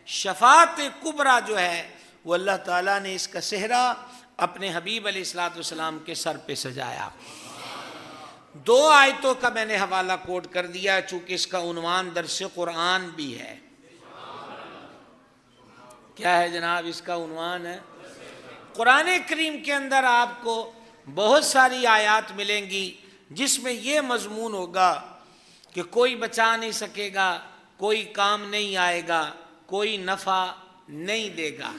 شفاعت کبریٰ جو ہے وہ اللہ تعالیٰ نے اس کا صحرا اپنے حبیب علیہ الصلوۃ والسلام کے سر پہ سجایا۔ 2 آیتوں کا میں نے حوالہ کوٹ کر دیا چونکہ اس کا عنوان درس قرآن بھی ہے۔ کیا ہے جناب اس کا عنوان؟ ہے قرآن کریم کے اندر آپ کو بہت ساری آیات ملیں گی جس میں یہ مضمون ہوگا کہ کوئی بچا نہیں سکے گا، کوئی کام نہیں آئے گا، کوئی نفع نہیں دے گا۔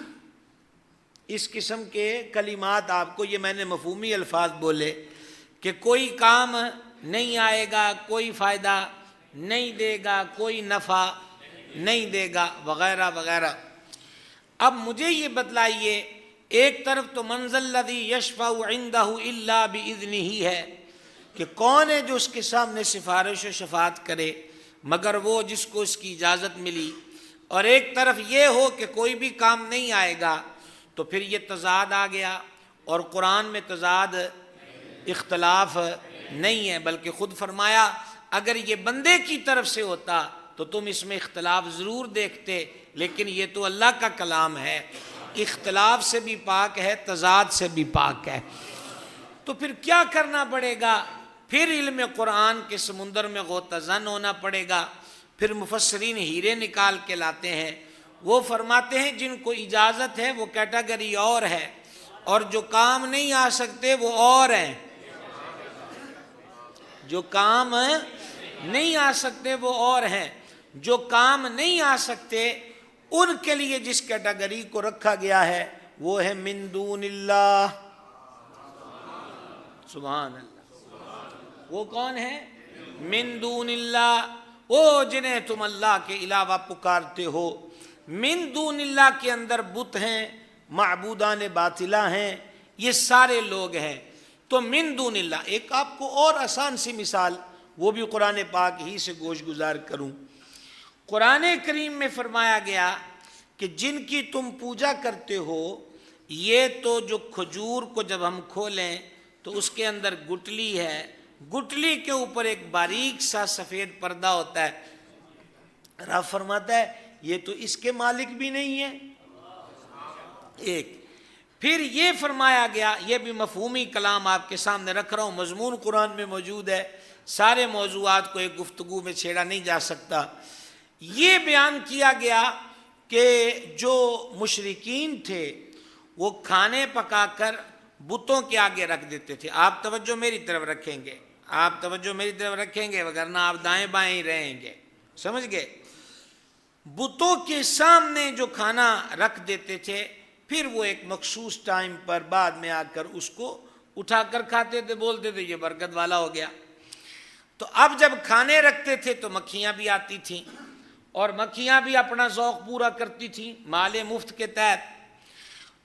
اس قسم کے کلمات آپ کو، یہ میں نے مفہومی الفاظ بولے کہ کوئی کام نہیں آئے گا، کوئی فائدہ نہیں دے گا، کوئی نفع نہیں دے گا، وغیرہ وغیرہ۔ اب مجھے یہ بتلائیے، ایک طرف تو من ذا الذی یشفع عندہ الا باذنہ ہے کہ کون ہے جو اس کے سامنے سفارش و شفاعت کرے مگر وہ جس کو اس کی اجازت ملی، اور ایک طرف یہ ہو کہ کوئی بھی کام نہیں آئے گا، تو پھر یہ تضاد آ گیا۔ اور قرآن میں تضاد اختلاف نہیں ہے، بلکہ خود فرمایا اگر یہ بندے کی طرف سے ہوتا تو تم اس میں اختلاف ضرور دیکھتے، لیکن یہ تو اللہ کا کلام ہے، اختلاف سے بھی پاک ہے، تضاد سے بھی پاک ہے۔ تو پھر کیا کرنا پڑے گا؟ پھر علم قرآن کے سمندر میں غوطہ زن ہونا پڑے گا۔ پھر مفسرین ہیرے نکال کے لاتے ہیں، وہ فرماتے ہیں جن کو اجازت ہے وہ کیٹیگری اور ہے، اور جو کام نہیں آ سکتے وہ اور ہیں۔ جو کام نہیں آ سکتے وہ اور ہیں، جو کام نہیں آ سکتے ان کے لیے جس کیٹیگری کو رکھا گیا ہے وہ ہے من دون اللہ۔ سبحان اللہ۔ وہ کون ہے؟ من دون اللہ، وہ جنہیں تم اللہ کے علاوہ پکارتے ہو۔ من دون اللہ کے اندر بت ہیں، معبودان باطلہ ہیں، یہ سارے لوگ ہیں۔ تو من دون اللہ، ایک آپ کو اور آسان سی مثال، وہ بھی قرآن پاک ہی سے گوش گزار کروں۔ قرآن کریم میں فرمایا گیا کہ جن کی تم پوجا کرتے ہو، یہ تو جو کھجور کو جب ہم کھولیں تو اس کے اندر گٹلی ہے، گٹلی کے اوپر ایک باریک سا سفید پردہ ہوتا ہے۔ رب فرماتا ہے یہ تو اس کے مالک بھی نہیں ہے۔ ایک پھر یہ فرمایا گیا، یہ بھی مفہومی کلام آپ کے سامنے رکھ رہا ہوں، مضمون قرآن میں موجود ہے، سارے موضوعات کو ایک گفتگو میں چھیڑا نہیں جا سکتا۔ یہ بیان کیا گیا کہ جو مشرکین تھے وہ کھانے پکا کر بتوں کے آگے رکھ دیتے تھے۔ آپ توجہ میری طرف رکھیں گے، آپ توجہ میری طرف رکھیں گے، وگرنہ آپ دائیں بائیں ہی رہیں گے، سمجھ گئے؟ بتوں کے سامنے جو کھانا رکھ دیتے تھے، پھر وہ ایک مخصوص ٹائم پر بعد میں آ کر اس کو اٹھا کر کھاتے تھے، بولتے تھے یہ برکت والا ہو گیا۔ تو اب جب کھانے رکھتے تھے تو مکھیاں بھی آتی تھیں، اور مکھیاں بھی اپنا ذوق پورا کرتی تھیں مال مفت کے تحت۔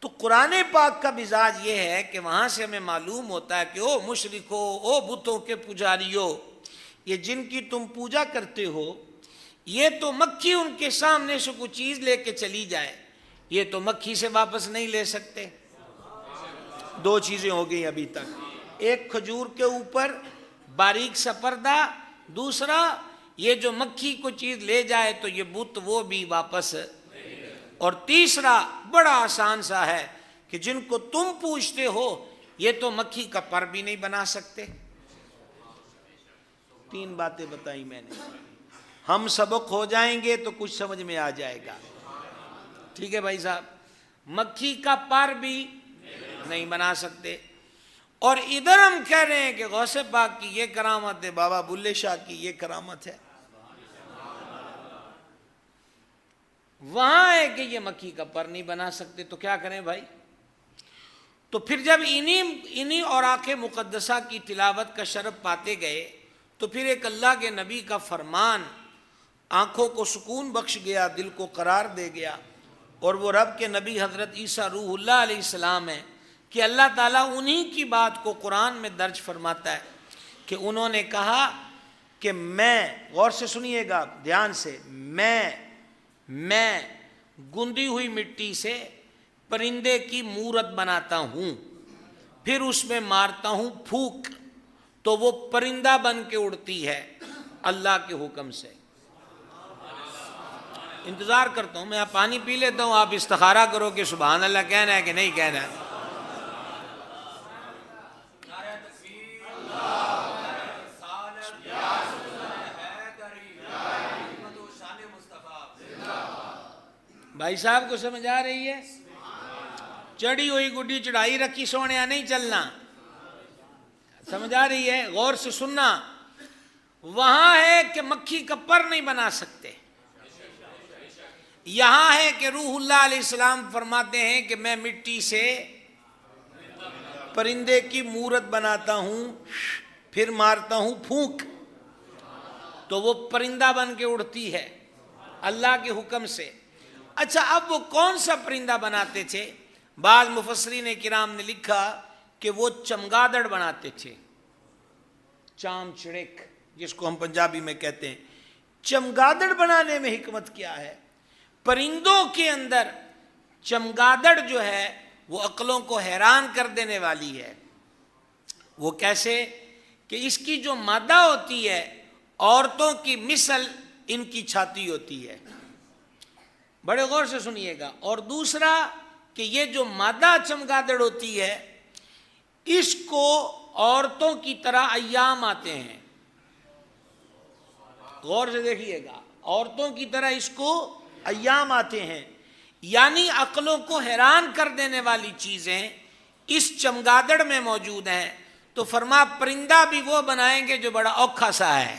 تو قرآن پاک کا مزاج یہ ہے کہ وہاں سے ہمیں معلوم ہوتا ہے کہ او مشرکو، او بتوں کے پجاریو، یہ جن کی تم پوجا کرتے ہو، یہ تو مکھی ان کے سامنے سے کوئی چیز لے کے چلی جائے، یہ تو مکھی سے واپس نہیں لے سکتے۔ 2 چیزیں ہو گئی ابھی تک، ایک کھجور کے اوپر باریک سا پردہ، دوسرا یہ جو مکھی کو چیز لے جائے تو یہ بت وہ بھی واپس، اور تیسرا بڑا آسان سا ہے کہ جن کو تم پوچھتے ہو یہ تو مکھی کا پر بھی نہیں بنا سکتے۔ 3 باتیں بتائیں میں نے، ہم سبق ہو جائیں گے تو کچھ سمجھ میں آ جائے گا، ٹھیک ہے بھائی صاحب؟ مکھی کا پر بھی نہیں بنا سکتے، اور ادھر ہم کہہ رہے ہیں کہ غوث پاک کی یہ کرامت ہے، بابا بلے شاہ کی یہ کرامت ہے۔ وہاں ہے کہ یہ مکھی کا پر نہیں بنا سکتے، تو کیا کریں بھائی؟ تو پھر جب انہی اوراق مقدسہ کی تلاوت کا شرف پاتے گئے تو پھر ایک اللہ کے نبی کا فرمان آنکھوں کو سکون بخش گیا، دل کو قرار دے گیا، اور وہ رب کے نبی حضرت عیسیٰ روح اللہ علیہ السلام ہیں کہ اللہ تعالیٰ انہی کی بات کو قرآن میں درج فرماتا ہے کہ انہوں نے کہا کہ میں، غور سے سنیے گا دھیان سے، میں گندی ہوئی مٹی سے پرندے کی مورت بناتا ہوں، پھر اس میں مارتا ہوں پھونک تو وہ پرندہ بن کے اڑتی ہے اللہ کے حکم سے۔ انتظار کرتا ہوں، میں پانی پی لیتا ہوں، آپ استخارہ کرو کہ سبحان اللہ کہنا ہے کہ نہیں کہنا ہے۔ بھائی صاحب کو سمجھ آ رہی ہے؟ چڑھی ہوئی گڈی چڑھائی رکھی سونے نہیں چلنا، سمجھ آ رہی ہے؟ غور سے سننا۔ وہاں ہے کہ مکھی کا پر نہیں بنا سکتے، یہاں ہے کہ روح اللہ علیہ السلام فرماتے ہیں کہ میں مٹی سے پرندے کی مورت بناتا ہوں، پھر مارتا ہوں پھونک تو وہ پرندہ بن کے اڑتی ہے اللہ کے حکم سے۔ اچھا، اب وہ کون سا پرندہ بناتے تھے؟ بعض مفسرین کرام نے لکھا کہ وہ چمگادڑ بناتے تھے، چام چڑک جس کو ہم پنجابی میں کہتے ہیں۔ چمگادڑ بنانے میں حکمت کیا ہے؟ پرندوں کے اندر چمگادڑ جو ہے وہ عقلوں کو حیران کر دینے والی ہے۔ وہ کیسے؟ کہ اس کی جو مادہ ہوتی ہے عورتوں کی مثل ان کی چھاتی ہوتی ہے، بڑے غور سے سنیے گا۔ اور دوسرا کہ یہ جو مادہ چمگادڑ ہوتی ہے اس کو عورتوں کی طرح ایام آتے ہیں، غور سے دیکھیے گا، عورتوں کی طرح اس کو ایام آتے ہیں، یعنی عقلوں کو حیران کر دینے والی چیزیں اس چمگادڑ میں موجود ہیں۔ تو فرما پرندہ بھی وہ بنائیں گے جو بڑا اوکھا سا ہے،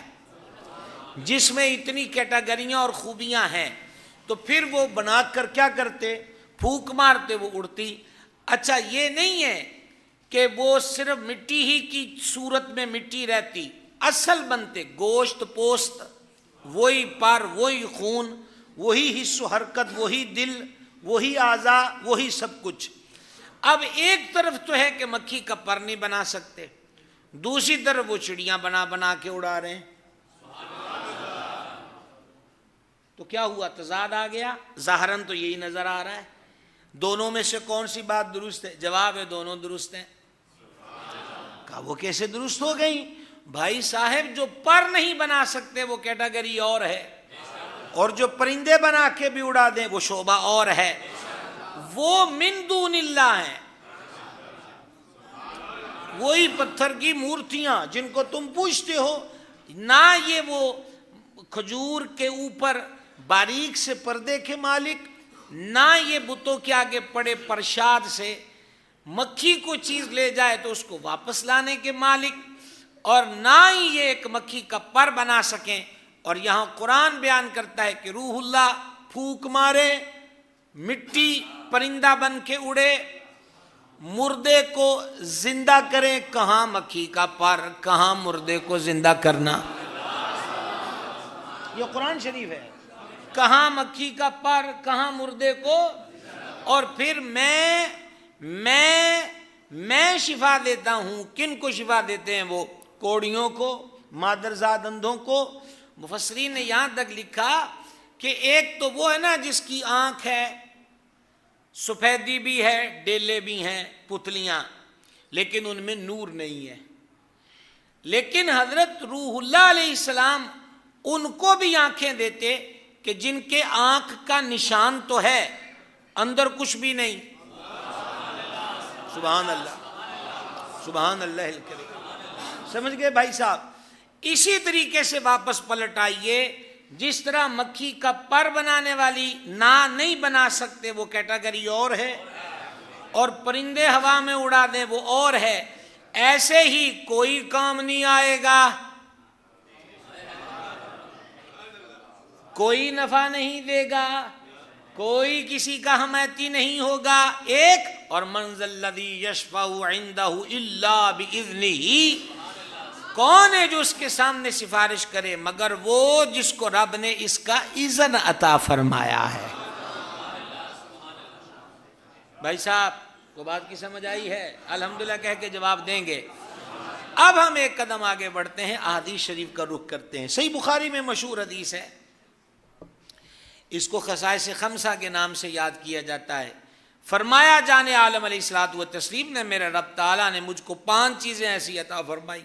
جس میں اتنی کیٹاگریاں اور خوبیاں ہیں، تو پھر وہ بنا کر کیا کرتے؟ پھونک مارتے، وہ اڑتی۔ اچھا، یہ نہیں ہے کہ وہ صرف مٹی ہی کی صورت میں مٹی رہتی، اصل بنتے گوشت پوست، وہی پر، وہی خون، وہی حص و حرکت، وہی دل، وہی اعضاء، وہی سب کچھ۔ اب ایک طرف تو ہے کہ مکھی کا پر نہیں بنا سکتے، دوسری طرف وہ چڑیاں بنا بنا کے اڑا رہے ہیں، تو کیا ہوا؟ تضاد آ گیا۔ ظاہراً تو یہی نظر آ رہا ہے۔ دونوں میں سے کون سی بات درست ہے؟ جواب ہے دونوں درست ہیں۔ کہا وہ کیسے درست ہو گئی؟ بھائی صاحب، جو پر نہیں بنا سکتے وہ کیٹاگری اور ہے، اور جو پرندے بنا کے بھی اڑا دیں وہ شعبہ اور ہے، وہ من دون اللہ ہیں۔ وہی پتھر کی مورتیاں جن کو تم پوجتے ہو، نہ یہ وہ کھجور کے اوپر باریک سے پردے کے مالک، نہ یہ بتوں کے آگے پڑے پرشاد سے مکھی کو چیز لے جائے تو اس کو واپس لانے کے مالک، اور نہ ہی یہ ایک مکھی کا پر بنا سکیں۔ اور یہاں قرآن بیان کرتا ہے کہ روح اللہ پھونک مارے، مٹی پرندہ بن کے اڑے، مردے کو زندہ کریں۔ کہاں مکھی کا پر، کہاں مردے کو زندہ کرنا؟ یہ قرآن شریف ہے۔ کہاں مکھی کا پر، کہاں مردے کو۔ اور پھر میں شفا دیتا ہوں۔ کن کو شفا دیتے ہیں؟ وہ کوڑیوں کو، مادرزاد اندھوں کو۔ مفسرین نے یہاں تک لکھا کہ ایک تو وہ ہے نا جس کی آنکھ ہے، سفیدی بھی ہے، ڈیلے بھی ہیں، پتلیاں، لیکن ان میں نور نہیں ہے۔ لیکن حضرت روح اللہ علیہ السلام ان کو بھی آنکھیں دیتے کہ جن کے آنکھ کا نشان تو ہے، اندر کچھ بھی نہیں۔ سبحان اللہ، سبحان اللہ الکریم۔ سمجھ گئے بھائی صاحب؟ اسی طریقے سے واپس پلٹ آئیے، جس طرح مکھی کا پر بنانے والی نہیں بنا سکتے، وہ کیٹاگری اور ہے، اور پرندے ہوا میں اڑا دیں وہ اور ہے، ایسے ہی کوئی کام نہیں آئے گا، کوئی نفع نہیں دے گا، کوئی کسی کا حمایتی نہیں ہوگا۔ ایک اور من ذا الذی یشفع عندہ الا باذنہ، کون ہے جو اس کے سامنے سفارش کرے مگر وہ جس کو رب نے اس کا اذن عطا فرمایا ہے۔ بھائی صاحب کو بات کی سمجھ آئی ہے؟ الحمدللہ کہہ کے جواب دیں گے۔ اب ہم ایک قدم آگے بڑھتے ہیں، احادیث شریف کا رخ کرتے ہیں۔ صحیح بخاری میں مشہور حدیث ہے، اس کو خصائص خمسہ کے نام سے یاد کیا جاتا ہے۔ فرمایا جان عالم علیہ الصلوۃ والتسلیم نے، میرے رب تعالیٰ نے مجھ کو 5 چیزیں ایسی عطا فرمائی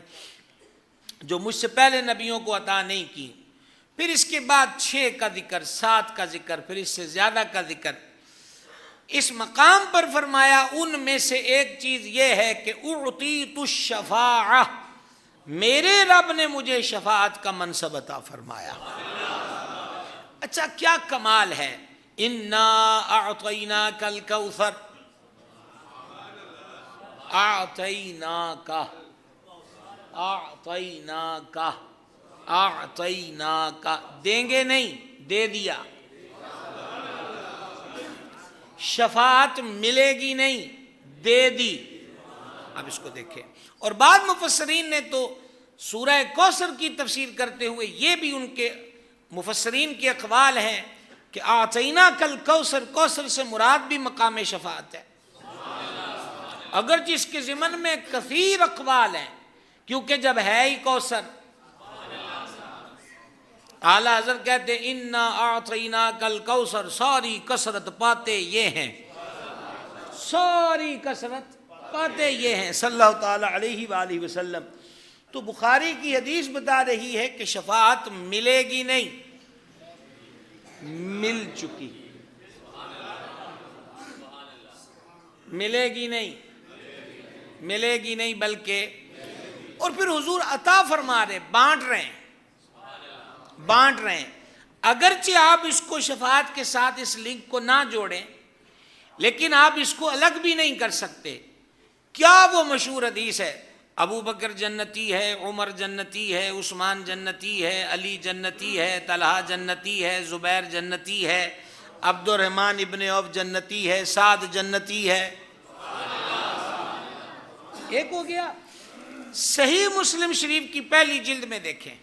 جو مجھ سے پہلے نبیوں کو عطا نہیں کی۔ پھر اس کے بعد 6 کا ذکر، 7 کا ذکر، پھر اس سے زیادہ کا ذکر۔ اس مقام پر فرمایا ان میں سے ایک چیز یہ ہے کہ اعطیت الشفاعہ، میرے رب نے مجھے شفاعت کا منصب عطا فرمایا۔ اچھا کیا کمال ہے، انا اعطیناک الکوثر، اعطیناک، اعطیناک، اعطیناک، دیں گے نہیں، دے دیا۔ شفاعت ملے گی نہیں، دے دی۔ اب اس کو دیکھیں، اور بعض مفسرین نے تو سورہ کوثر کی تفسیر کرتے ہوئے یہ بھی ان کے مفسرین کے اقوال ہیں کہ اعطیناک الکوثر، کوثر سے مراد بھی مقام شفاعت ہے، اگرچہ اس کے ضمن میں کثیر اقوال ہیں، کیونکہ جب ہے ہی کوثر۔ اعلیٰ حضرت کہتے ہیں انا اعطیناک الکوثر، ساری کثرت پاتے یہ ہیں، ساری کثرت پاتے یہ ہیں، صلی اللہ تعالی علیہ وآلہ وسلم۔ تو بخاری کی حدیث بتا رہی ہے کہ شفاعت ملے گی نہیں، مل چکی، ملے گی نہیں، ملے گی نہیں بلکہ، اور پھر حضور عطا فرما رہے، بانٹ رہے ہیں، بانٹ رہے ہیں۔ اگرچہ آپ اس کو شفاعت کے ساتھ اس لنک کو نہ جوڑیں، لیکن آپ اس کو الگ بھی نہیں کر سکتے۔ کیا وہ مشہور حدیث ہے، ابو بکر جنتی ہے، عمر جنتی ہے، عثمان جنتی ہے، علی جنتی ہے، طلحہ جنتی ہے، زبیر جنتی ہے، عبد الرحمن ابن عوف جنتی ہے، سعد جنتی ہے۔ ایک ہو گیا۔ صحیح مسلم شریف کی پہلی جلد میں دیکھیں،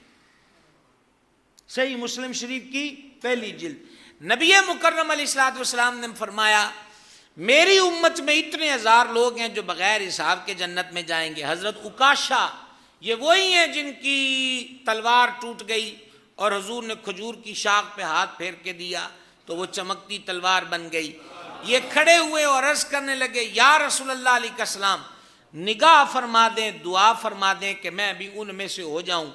صحیح مسلم شریف کی پہلی جلد، نبی مکرم علیہ الصلوۃ والسلام نے فرمایا میری امت میں اتنے ہزار لوگ ہیں جو بغیر حساب کے جنت میں جائیں گے۔ حضرت عکاشہ یہ وہی ہیں جن کی تلوار ٹوٹ گئی اور حضور نے کھجور کی شاخ پہ ہاتھ پھیر کے دیا تو وہ چمکتی تلوار بن گئی۔ یہ کھڑے ہوئے اور عرض کرنے لگے یا رسول اللہ علیہ السلام، نگاہ فرما دیں، دعا فرما دیں کہ میں بھی ان میں سے ہو جاؤں۔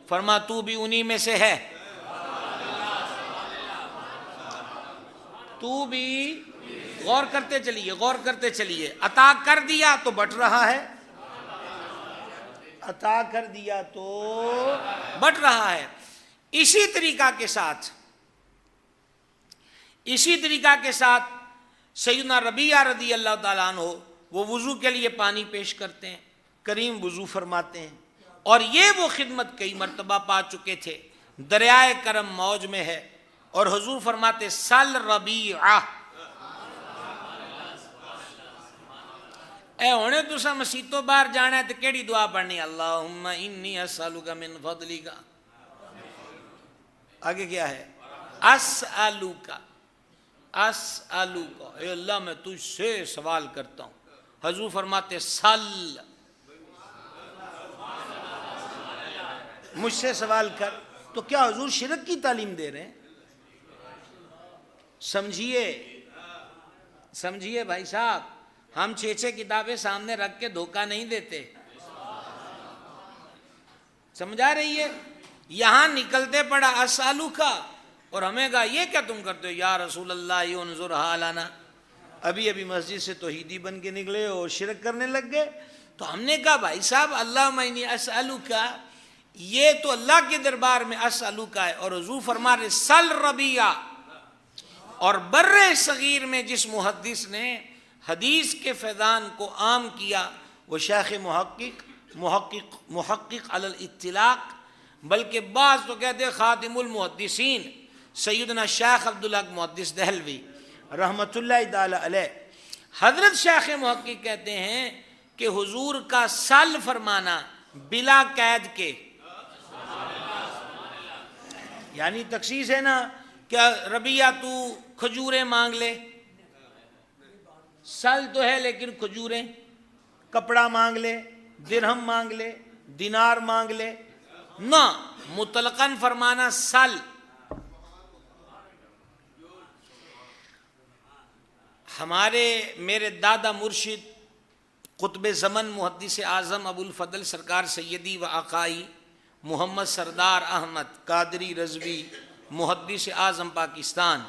فرما تو بھی انہی میں سے ہے، تو بھی غور کرتے چلیے، عطا کر دیا تو بٹ رہا ہے، عطا کر دیا تو بٹ رہا ہے۔ اسی طریقہ کے ساتھ سیدنا ربیعہ رضی اللہ تعالیٰ عنہ وہ وضو کے لیے پانی پیش کرتے ہیں، کریم وضو فرماتے ہیں، اور یہ وہ خدمت کئی مرتبہ پا چکے تھے، دریائے کرم موج میں ہے، اور حضور فرماتے سل ربیعہ، اے ہونے تسا مسیتوں باہر جانا ہے تو کیڑی دعا پڑھنی، اللہم انی اسألک من فضلک، آگے کیا ہے، اسألک، اے اللہ میں تجھ سے سوال کرتا ہوں۔ حضور فرماتے سل، مجھ سے سوال کر۔ تو کیا حضور شرک کی تعلیم دے رہے ہیں؟ سمجھیے بھائی صاحب، ہم 6 کتابیں سامنے رکھ کے دھوکہ نہیں دیتے، سمجھا رہی ہے؟ یہاں نکلتے پڑا اسالو کا، اور ہمیں کہا یہ کیا تم کرتے ہو یا رسول اللہ انظر حالنا، ابھی مسجد سے توحیدی بن کے نکلے اور شرک کرنے لگ گئے۔ تو ہم نے کہا بھائی صاحب اللہم انی اسالک، یہ تو اللہ کے دربار میں اسالک ہے، اور حضور فرما رہے سل ربیعہ۔ اور بر صغیر میں جس محدث نے حدیث کے فیضان کو عام کیا وہ شیخ محقق علی الاطلاق، بلکہ بعض تو کہتے ہیں خاتم المحدثین سیدنا شیخ عبدالحق محدث دہلوی رحمۃ اللہ تعالی علیہ۔ حضرت شیخ محقق کہتے ہیں کہ حضور کا سل فرمانا بلا قید کے، یعنی تخصیص ہے نا، کیا ربیعہ تو کھجوریں مانگ لے، سل تو ہے لیکن کھجوریں، کپڑا مانگ لے، درہم مانگ لے، دینار مانگ لے، نہ، مطلقاً فرمانا سل۔ میرے دادا مرشد قطب زمن محدث اعظم ابو الفضل سرکار سیدی و آقائی محمد سردار احمد قادری رضوی محدث اعظم پاکستان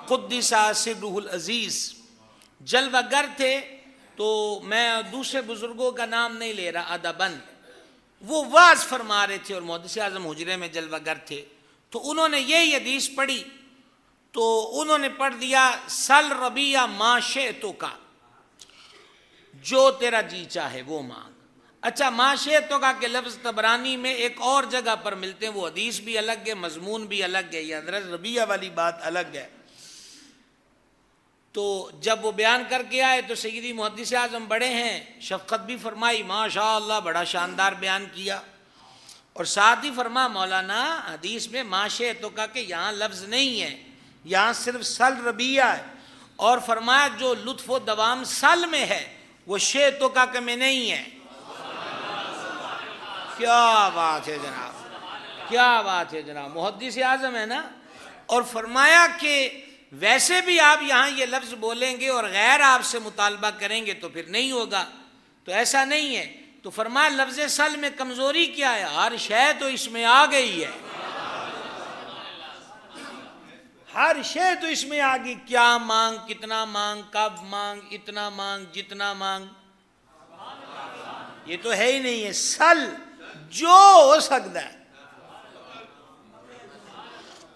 قدس سرہ العزیز جلوہ گر تھے. تو میں دوسرے بزرگوں کا نام نہیں لے رہا ادباً، وہ واز فرما رہے تھے اور محدث اعظم حجرے میں جلوہ گر تھے. تو انہوں نے یہی حدیث پڑھی تو انہوں نے پڑھ دیا سل ربیہ ما شئتو کا، جو تیرا جی چاہے وہ مانگ. اچھا ما شئتو کا کہ لفظ طبرانی میں ایک اور جگہ پر ملتے ہیں، وہ حدیث بھی الگ ہے، مضمون بھی الگ ہے، یہ حضرت ربیہ والی بات الگ ہے. تو جب وہ بیان کر کے آئے تو سیدی محدث اعظم بڑے ہیں، شفقت بھی فرمائی، ماشاء اللہ بڑا شاندار بیان کیا. اور ساتھ ہی فرما مولانا حدیث میں ما شئتو کا کہ یہاں لفظ نہیں ہے، یہاں صرف سل ربیہ ہے. اور فرمایا جو لطف و دوام سل میں ہے وہ شئتو کا کہ میں نہیں ہے. کیا بات ہے جناب، کیا بات ہے جناب، محدث اعظم ہے نا. اور فرمایا کہ ویسے بھی آپ یہاں یہ لفظ بولیں گے اور غیر آپ سے مطالبہ کریں گے تو پھر نہیں ہوگا، تو ایسا نہیں ہے. تو فرمایا لفظ سل میں کمزوری کیا ہے، ہر شے تو اس میں آ گئی ہے، ہر شے تو اس میں آ گئی. کیا مانگ، کتنا مانگ، کب مانگ، اتنا مانگ، جتنا مانگ، یہ تو ہے ہی نہیں ہے. سل جو ہو سکتا ہے.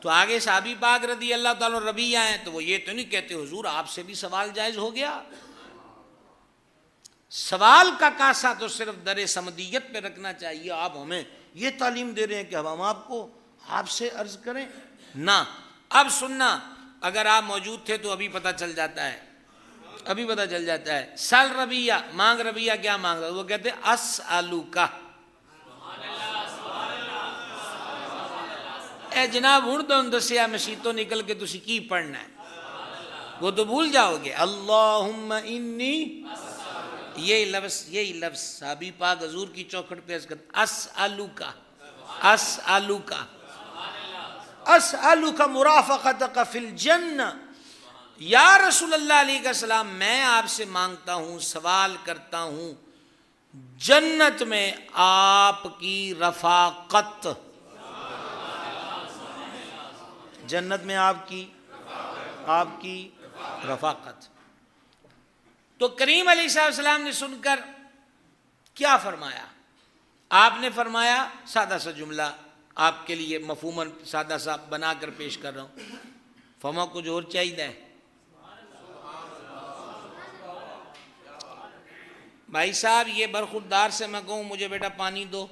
تو آگے صحابی پاک رضی اللہ تعالیٰ ربیہ ہیں تو وہ یہ تو نہیں کہتے حضور آپ سے بھی سوال جائز ہو گیا. سوال کا کاسا تو صرف در صمدیت پہ رکھنا چاہیے. آپ ہمیں یہ تعلیم دے رہے ہیں کہ ہم آپ کو آپ سے عرض کریں نہ. اب سننا، اگر آپ موجود تھے تو ابھی پتہ چل جاتا ہے، ابھی پتہ چل جاتا ہے. سل ربیہ مانگ، ربیہ کیا مانگ رہا، وہ کہتے اسألوکا. اے جناب ہوں تو دسیا مسیتوں نکل کے تسی کی پڑھنا ہے، وہ تو بھول جاؤ گے. اللہم انی، یہی لفظ صحابی پاک حضور کی چوکھٹ پہ اسألوکا، اسألوکا، اسألوکا مرافقتک فی الجنہ. یا رسول اللہ علیہ السلام میں آپ سے مانگتا ہوں، سوال کرتا ہوں جنت میں آپ کی رفاقت، جنت میں آپ کی رفاقت. تو کریم علیہ السلام نے سن کر کیا فرمایا؟ آپ نے فرمایا سادہ سا جملہ آپ کے لیے مفہوماً سادہ سا بنا کر پیش کر رہا ہوں. فما کچھ اور چاہیے؟ بھائی صاحب یہ برخوردار سے میں کہوں مجھے بیٹا پانی دو،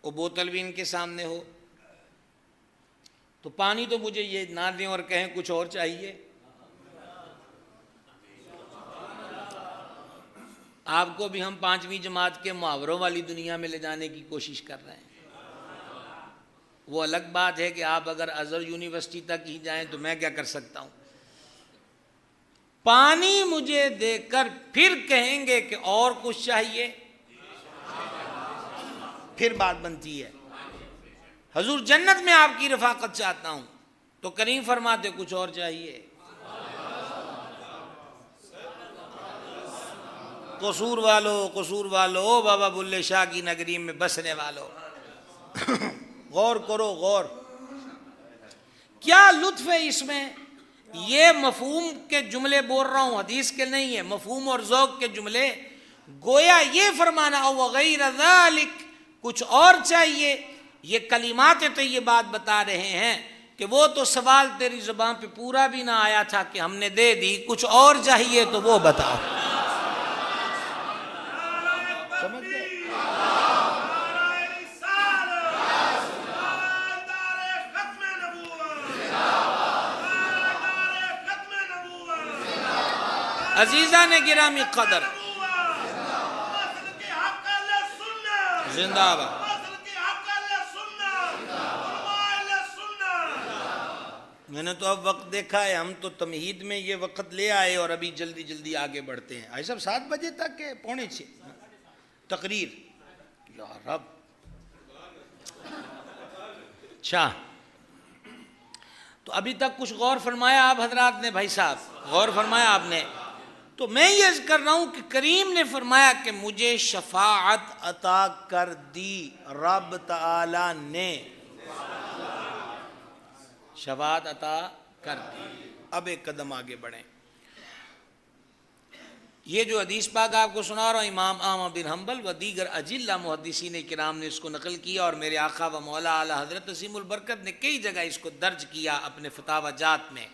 وہ بوتل بھی ان کے سامنے ہو تو پانی تو مجھے یہ نہ دیں اور کہیں کچھ اور چاہیے. آپ کو بھی ہم 5ویں جماعت کے محاوروں والی دنیا میں لے جانے کی کوشش کر رہے ہیں. وہ الگ بات ہے کہ آپ اگر ازہر یونیورسٹی تک ہی جائیں تو میں کیا کر سکتا ہوں. پانی مجھے دے کر پھر کہیں گے کہ اور کچھ چاہیے، پھر بات بنتی ہے. حضور جنت میں آپ کی رفاقت چاہتا ہوں تو کریم فرماتے کچھ اور چاہیے. قصور والو بابا بلے شاہ کی نگری میں بسنے والو، غور کرو غور. کیا لطف ہے اس میں. یہ مفہوم کے جملے بول رہا ہوں، حدیث کے نہیں ہے، مفہوم اور ذوق کے جملے. گویا یہ فرمانا او غیر ذالک، کچھ اور چاہیے. یہ کلمات طیبات بتا رہے ہیں کہ وہ تو سوال تیری زبان پہ پورا بھی نہ آیا تھا کہ ہم نے دے دی، کچھ اور چاہیے تو وہ بتاؤ. سمجھ گئے؟ عزیزان گرامی قدر، زندہ باد. میں نے تو اب وقت دیکھا ہے، ہم تو تمہید میں یہ وقت لے آئے اور ابھی جلدی جلدی آگے بڑھتے ہیں. آئی صاحب 7 بجے تک کہ 6:45 تقریر. یا رب. اچھا تو ابھی تک کچھ غور فرمایا آپ حضرات نے؟ بھائی صاحب غور فرمایا آپ نے؟ تو میں یہ عرض کر رہا ہوں کہ کریم نے فرمایا کہ مجھے شفاعت عطا کر دی، رب تعالی نے شفاعت عطا کر دی۔ اب ایک قدم آگے بڑھیں۔ یہ جو حدیث پاک آپ کو سنا رہا ہوں، امام احمد بن حنبل و دیگر اجلہ محدثین کرام نے اس کو نقل کیا، اور میرے آقا و مولا اعلی حضرت عظیم البرکت نے کئی جگہ اس کو درج کیا اپنے فتاوی جات میں۔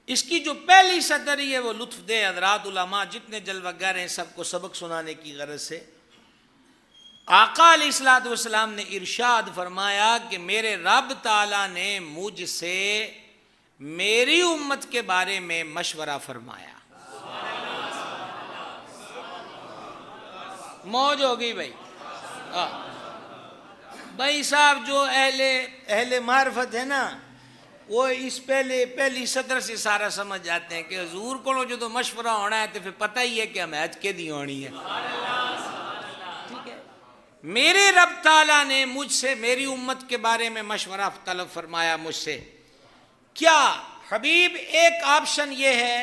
اس کی جو پہلی صدری ہے وہ لطف دے حضرات علماء جتنے جلوہ گر ہیں سب کو سبق سنانے کی غرض سے۔ آقا علیہ الصلوۃ والسلام نے ارشاد فرمایا کہ میرے رب تعالیٰ نے مجھ سے میری امت کے بارے میں مشورہ فرمایا۔ موج ہو گئی بھائی۔ بھائی صاحب جو اہل معرفت ہے نا، وہ اس پہلی صدر سے سارا سمجھ جاتے ہیں کہ حضور کو جو تو مشورہ ہونا ہے تو پھر پتہ ہی ہے کہ ہم حج کے دی ہونی ہے۔ ٹھیک ہے، میرے رب تعالیٰ نے مجھ سے میری امت کے بارے میں مشورہ طلب فرمایا مجھ سے۔ کیا حبیب؟ ایک آپشن یہ ہے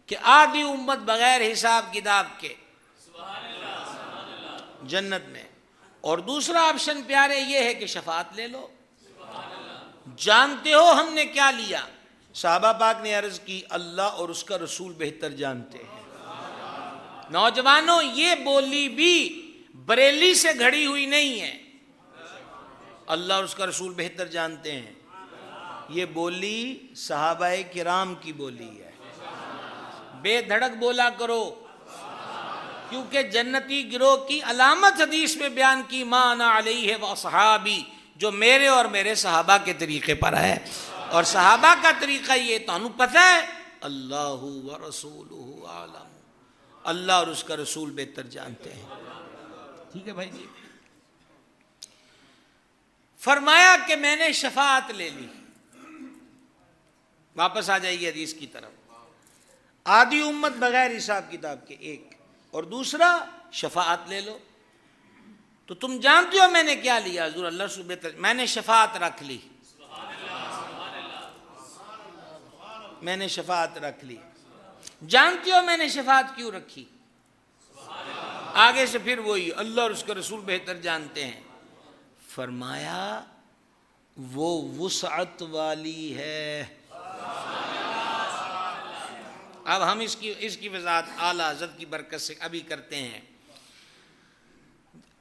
کہ آدھی امت بغیر حساب کتاب کے جنت میں، اور دوسرا آپشن پیارے یہ ہے کہ شفاعت لے لو۔ جانتے ہو ہم نے کیا لیا؟ صحابہ پاک نے عرض کی اللہ اور اس کا رسول بہتر جانتے ہیں۔ نوجوانوں، یہ بولی بھی بریلی سے گھڑی ہوئی نہیں ہے، اللہ اور اس کا رسول بہتر جانتے ہیں۔ یہ بولی صحابہ کرام کی بولی ہے۔ بے دھڑک بولا کرو، کیونکہ جنتی گروہ کی علامت حدیث میں بیان کی ما انا علیہ واصحابی، جو میرے اور میرے صحابہ کے طریقے پر ہے۔ اور صحابہ کا طریقہ یہ تو انہوں پتہ ہے، اللہ ورسولہ عالم، اللہ اور اس کا رسول بہتر جانتے ہیں۔ ٹھیک ہے بھائی جی۔ فرمایا کہ میں نے شفاعت لے لی۔ واپس آ جائیے حدیث کی طرف۔ آدھی امت بغیر حساب کتاب کے، ایک، اور دوسرا شفاعت لے لو۔ تو تم جانتے ہو میں نے کیا لیا؟ حضور اللہ سے بہتر، میں نے شفاعت رکھ لی۔ میں نے شفاعت رکھ لی۔ جانتے ہو میں نے شفاعت کیوں رکھی؟ آگے سے پھر وہی اللہ اور اس کا رسول بہتر جانتے ہیں۔ فرمایا وہ وسعت والی ہے۔ اب ہم اس کی وضاحت اعلیٰ حضرت کی برکت سے ابھی کرتے ہیں۔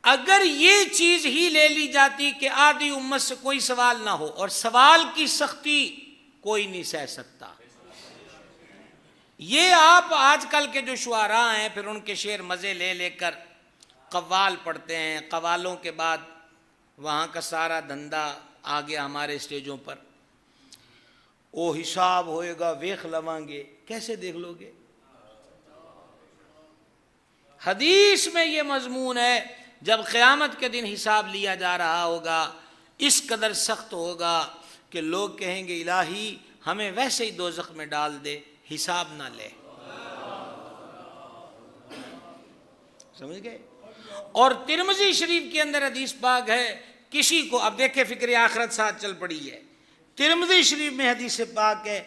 اگر یہ چیز ہی لے لی جاتی کہ آدھی امت سے کوئی سوال نہ ہو، اور سوال کی سختی کوئی نہیں سہ سکتا، یہ آپ آج کل کے جو شعراء ہیں پھر ان کے شعر مزے لے لے کر قوال پڑھتے ہیں، قوالوں کے بعد وہاں کا سارا دھندا آ گیا ہمارے اسٹیجوں پر، او حساب ہوئے گا ویخ لواں گے۔ کیسے دیکھ لو گے؟ حدیث میں یہ مضمون ہے، جب قیامت کے دن حساب لیا جا رہا ہوگا اس قدر سخت ہوگا کہ لوگ کہیں گے الہی ہمیں ویسے ہی دوزخ میں ڈال دے، حساب نہ لے۔ سمجھ گئے؟ اور ترمذی شریف کے اندر حدیث پاک ہے، کسی کو، اب دیکھیں فکر آخرت ساتھ چل پڑی ہے، ترمذی شریف میں حدیث پاک ہے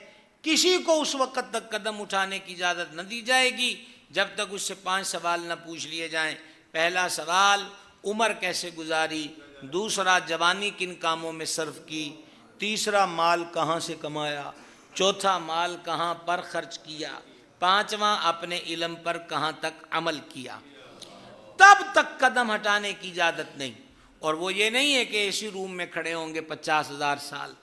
کسی کو اس وقت تک قدم اٹھانے کی اجازت نہ دی جائے گی جب تک اس سے 5 سوال نہ پوچھ لیے جائیں۔ پہلا سوال، عمر کیسے گزاری؟ دوسرا، جوانی کن کاموں میں صرف کی؟ تیسرا، مال کہاں سے کمایا؟ چوتھا، مال کہاں پر خرچ کیا؟ پانچواں، اپنے علم پر کہاں تک عمل کیا؟ تب تک قدم ہٹانے کی اجازت نہیں۔ اور وہ یہ نہیں ہے کہ اسی روم میں کھڑے ہوں گے 50,000 سال،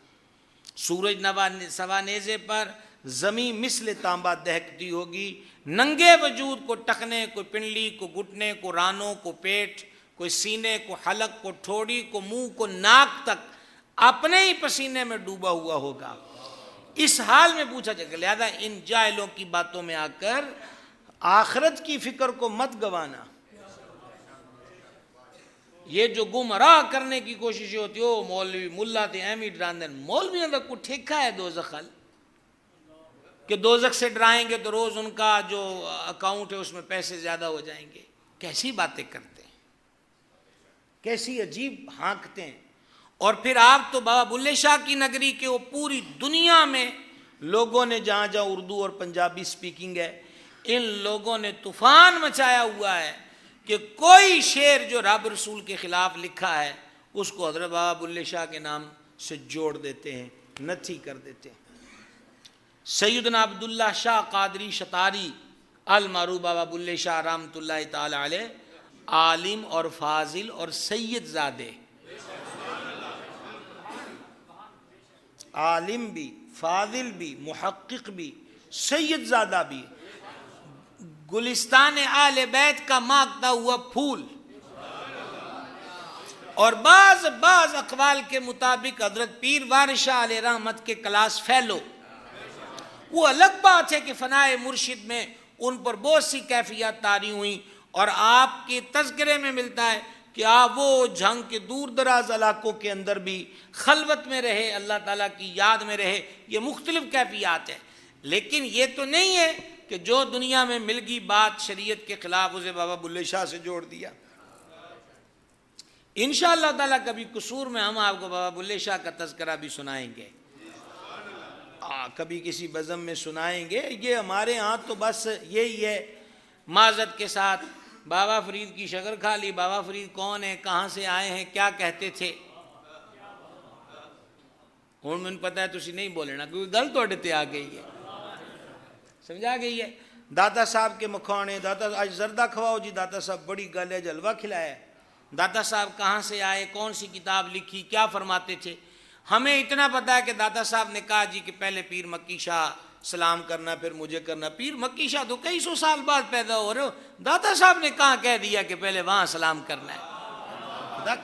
سورج سوا نیزے پر زمین مثل تانبا دہکتی ہوگی، ننگے وجود کو ٹخنے، کوئی پنڈلی کو گھٹنے کو رانوں کو پیٹ، کوئی سینے کو حلق کو ٹھوڑی کو منہ کو ناک تک اپنے ہی پسینے میں ڈوبا ہوا ہوگا۔ اس حال میں پوچھا جائے گا، لہذا ان جاہلوں کی باتوں میں آ کر آخرت کی فکر کو مت گوانا۔ یہ جو گمراہ کرنے کی کوشش ہوتی ہو، مولوی ملا تھے احمی ڈراندن، مولویوں کا کوئی ٹھیکہ ہے دوزخ کہ دوزخ سے ڈرائیں گے تو روز ان کا جو اکاؤنٹ ہے اس میں پیسے زیادہ ہو جائیں گے؟ کیسی باتیں کرتے ہیں، کیسی عجیب ہانکتے ہیں۔ اور پھر آپ تو بابا بلے شاہ کی نگری کے وہ پوری دنیا میں لوگوں نے جہاں جہاں اردو اور پنجابی سپیکنگ ہے، ان لوگوں نے طوفان مچایا ہوا ہے کہ کوئی شعر جو رب رسول کے خلاف لکھا ہے اس کو حضرت بابا بلے شاہ کے نام سے جوڑ دیتے ہیں، نتھی کر دیتے ہیں۔ سیدنا عبداللہ شاہ قادری شتاری المعروف بابا بلے شاہ رحمۃ اللہ تعالی علیہ، عالم اور فاضل اور سید زادے، عالم بھی، فاضل بھی، محقق بھی، سید زادہ بھی، گلستان اہل بیت کا مانگتا ہوا پھول، اور بعض اقوال کے مطابق حضرت پیر وارث شاہ علیہ رحمت کے کلاس فیلو۔ وہ الگ بات ہے کہ فنائے مرشد میں ان پر بہت سی کیفیات طاری ہوئیں، اور آپ کے تذکرے میں ملتا ہے کہ آپ وہ جھنگ کے دور دراز علاقوں کے اندر بھی خلوت میں رہے، اللہ تعالیٰ کی یاد میں رہے۔ یہ مختلف کیفیات ہیں، لیکن یہ تو نہیں ہے کہ جو دنیا میں مل گئی بات شریعت کے خلاف اسے بابا بلے شاہ سے جوڑ دیا۔ انشاءاللہ تعالیٰ کبھی قصور میں ہم آپ کو بابا بلے شاہ کا تذکرہ بھی سنائیں گے، کبھی کسی بزم میں سنائیں گے۔ یہ ہمارے ہاں تو بس یہی ہے، معذرت کے ساتھ بابا فرید کی شکر کھا لی، بابا فرید کون ہے، کہاں سے آئے ہیں، کیا کہتے تھے، ہوں میں پتہ ہے تسی نہیں بولنا کیونکہ گل توڑے تے آ گئی ہے، سمجھا گئی ہے۔ داتا صاحب کے مکھانے، داتا آج زردہ کھواؤ جی، داتا صاحب بڑی گل ہے، جلوہ کھلایا ہے۔ داتا صاحب کہاں سے آئے، کون سی کتاب لکھی، کیا فرماتے تھے، ہمیں اتنا پتا ہے کہ داتا صاحب نے کہا جی کہ پہلے پیر مکی شاہ سلام کرنا پھر مجھے کرنا۔ پیر مکی شاہ تو کئی سو سال بعد پیدا ہو رہے ہو، داتا صاحب نے کہاں کہہ دیا کہ پہلے وہاں سلام کرنا ہے۔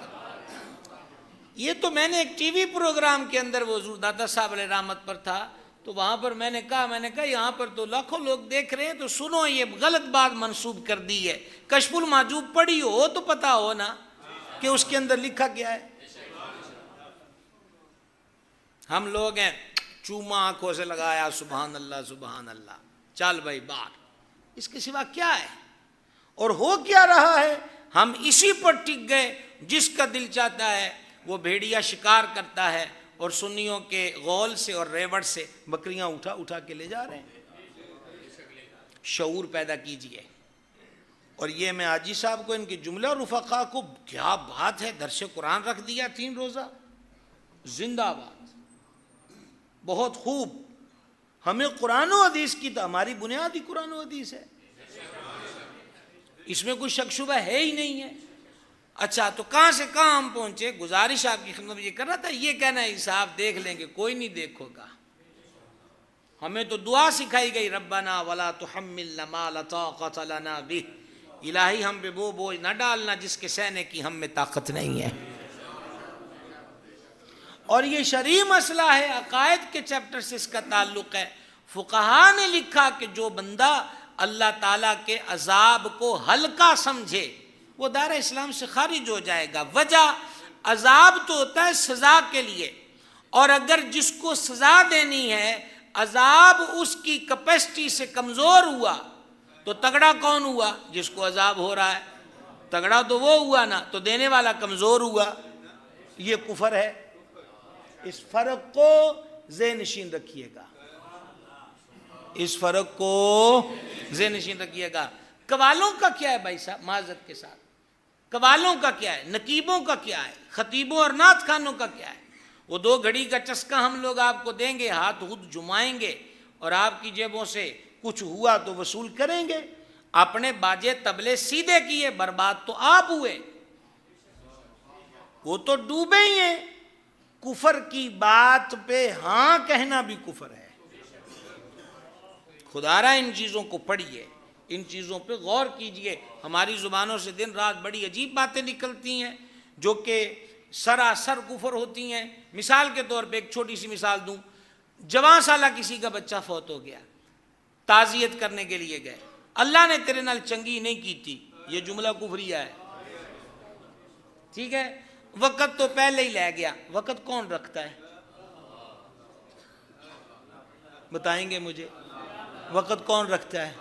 یہ تو میں نے ایک ٹی وی پروگرام کے اندر وہ حضور داتا صاحب علیہ رحمت پر تھا، تو وہاں پر میں نے کہا یہاں پر تو لاکھوں لوگ دیکھ رہے ہیں، تو سنو یہ غلط بات منسوب کر دی ہے۔ کشف المحجوب پڑھی ہو تو پتا ہو نا کہ اس کے اندر لکھا کیا ہے۔ ہم لوگ ہیں چوما آنکھوں سے لگایا، سبحان اللہ سبحان اللہ، چل بھائی بار، اس کے سوا کیا ہے؟ اور ہو کیا رہا ہے؟ ہم اسی پر ٹک گئے، جس کا دل چاہتا ہے وہ بھیڑیا شکار کرتا ہے، اور سنیوں کے غول سے اور ریوڑ سے بکریاں اٹھا کے لے جا رہے ہیں۔ شعور پیدا کیجئے۔ اور یہ میں حاجی صاحب کو، ان کے جملہ رفقا کو، کیا بات ہے، درس قرآن رکھ دیا 3 روزہ، زندہ باد، بہت خوب۔ ہمیں قرآن و حدیث کی تو ہماری بنیادی قرآن و حدیث ہے، اس میں کوئی شک شبہ ہے ہی نہیں ہے۔ اچھا تو کہاں سے کہاں ہم پہنچے؟ گزارش آپ کی خدمت یہ کر رہا تھا، یہ کہنا ہے حساب دیکھ لیں گے، کوئی نہیں دیکھو گا۔ ہمیں تو دعا سکھائی گئی، ربنا ولا تحملنا ما لا طاقت لنا بہ، الہی ہم پہ وہ بوجھ نہ ڈالنا جس کے سہنے کی ہم میں طاقت نہیں ہے۔ اور یہ شرعی مسئلہ ہے، عقائد کے چیپٹر سے اس کا تعلق ہے۔ فقہا نے لکھا کہ جو بندہ اللہ تعالیٰ کے عذاب کو ہلکا سمجھے وہ دار اسلام سے خارج ہو جائے گا۔ وجہ، عذاب تو ہوتا ہے سزا کے لیے، اور اگر جس کو سزا دینی ہے عذاب اس کی کیپیسٹی سے کمزور ہوا تو تگڑا کون ہوا؟ جس کو عذاب ہو رہا ہے، تگڑا تو وہ ہوا نا، تو دینے والا کمزور ہوا۔ یہ کفر ہے، اس فرق کو ذہن نشین رکھیے گا، اس فرق کو ذہن نشین رکھیے گا۔ قوالوں کا کیا ہے بھائی صاحب، معذرت کے ساتھ، قوالوں کا کیا ہے، نقیبوں کا کیا ہے، خطیبوں اور نعت خانوں کا کیا ہے؟ وہ 2 گھڑی کا چسکا ہم لوگ آپ کو دیں گے، ہاتھ خود جمائیں گے، اور آپ کی جیبوں سے کچھ ہوا تو وصول کریں گے۔ اپنے باجے تبلے سیدھے کیے، برباد تو آپ ہوئے، وہ تو ڈوبے ہی ہیں۔ کفر کی بات پہ ہاں کہنا بھی کفر ہے۔ خدا را ان چیزوں کو پڑھیے، ان چیزوں پہ غور کیجئے۔ ہماری زبانوں سے دن رات بڑی عجیب باتیں نکلتی ہیں جو کہ سراسر کفر ہوتی ہیں۔ مثال کے طور پہ ایک چھوٹی سی مثال دوں، جوان سالہ کسی کا بچہ فوت ہو گیا، تعزیت کرنے کے لیے گئے، اللہ نے تیرے نال چنگی نہیں کی تھی، یہ جملہ کفریہ ہے، ٹھیک ہے؟ وقت تو پہلے ہی لے گیا، وقت کون رکھتا ہے؟ بتائیں گے مجھے، وقت کون رکھتا ہے؟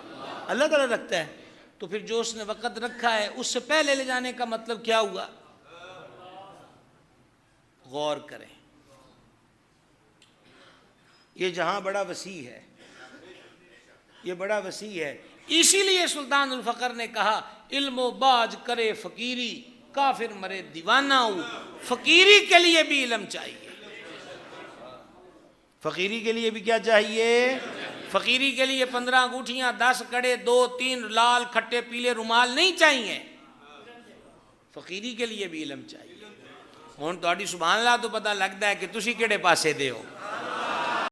اللہ تعالیٰ رکھتا ہے۔ تو پھر جو اس نے وقت رکھا ہے اس سے پہلے لے جانے کا مطلب کیا ہوا؟ غور کریں، یہ جہاں بڑا وسیع ہے، یہ بڑا وسیع ہے. اسی لیے سلطان الفقر نے کہا علم و باج کرے فقیری کافر مرے دیوانہ ہو. فقیری کے لیے بھی علم چاہیے. فقیری کے لیے بھی کیا چاہیے؟ فقیری کے لیے 15 انگوٹھیاں 10 کڑے 2 3 لال کھٹے پیلے رومال نہیں چاہیے. فقیری کے لیے بھی علم چاہیے. ہن تہاڈی سبحان اللہ تو پتہ لگتا ہے کہ تسی کیڑے پاسے دے ہو.